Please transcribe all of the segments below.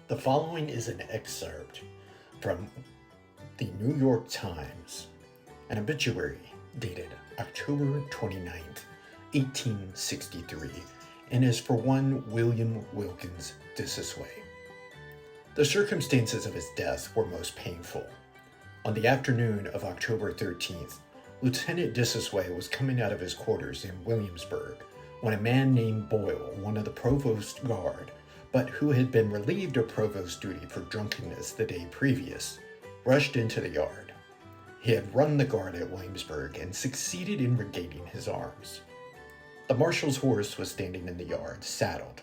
The following is an excerpt from the New York Times, an obituary dated October 29th, 1863, and is for one William Wilkins Disosway. The circumstances of his death were most painful. On the afternoon of October 13th, Lieutenant Disosway was coming out of his quarters in Williamsburg when a man named Boyle, one of the provost's guard, but who had been relieved of provost duty for drunkenness the day previous, rushed into the yard. He had run the guard at Williamsburg and succeeded in regaining his arms. The marshal's horse was standing in the yard, saddled.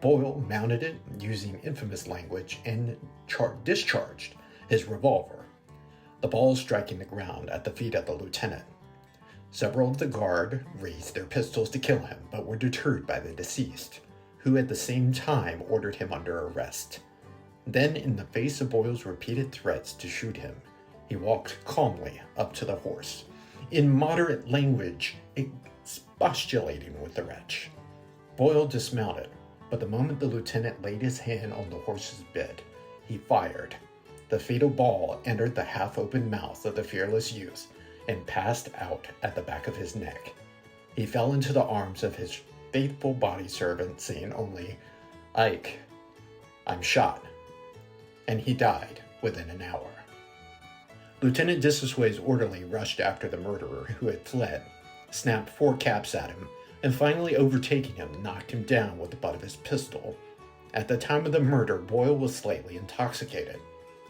Boyle mounted it using infamous language and discharged his revolver, the ball striking the ground at the feet of the lieutenant. Several of the guard raised their pistols to kill him, but were deterred by the deceased, who at the same time ordered him under arrest. Then, in the face of Boyle's repeated threats to shoot him, he walked calmly up to the horse, in moderate language expostulating with the wretch. Boyle dismounted, but the moment the lieutenant laid his hand on the horse's bit, he fired. The fatal ball entered the half-open mouth of the fearless youth and passed out at the back of his neck. He fell into the arms of his faithful body servant, saying only, "Ike, I'm shot," and he died within an hour. Lieutenant Disosway's orderly rushed after the murderer, who had fled, snapped 4 caps at him, and finally overtaking him, knocked him down with the butt of his pistol. At the time of the murder, Boyle was slightly intoxicated.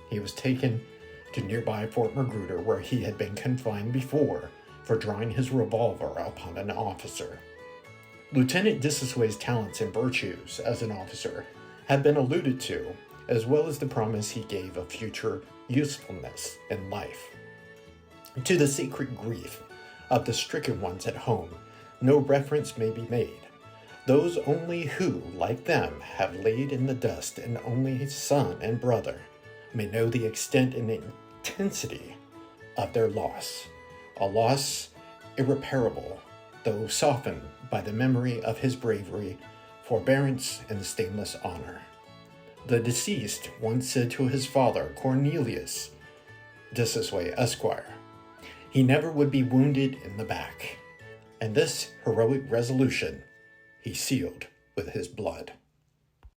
He was taken to nearby Fort Magruder, where he had been confined before for drawing his revolver upon an officer. Lieutenant Disosway's talents and virtues as an officer have been alluded to, as well as the promise he gave of future usefulness in life. To the sacred grief of the stricken ones at home, no reference may be made. Those only who, like them, have laid in the dust an only son and brother may know the extent and intensity of their loss, a loss irreparable, though softened by the memory of his bravery, forbearance, and stainless honor. The deceased once said to his father, Cornelius Disosway, Esquire, he never would be wounded in the back, and this heroic resolution he sealed with his blood.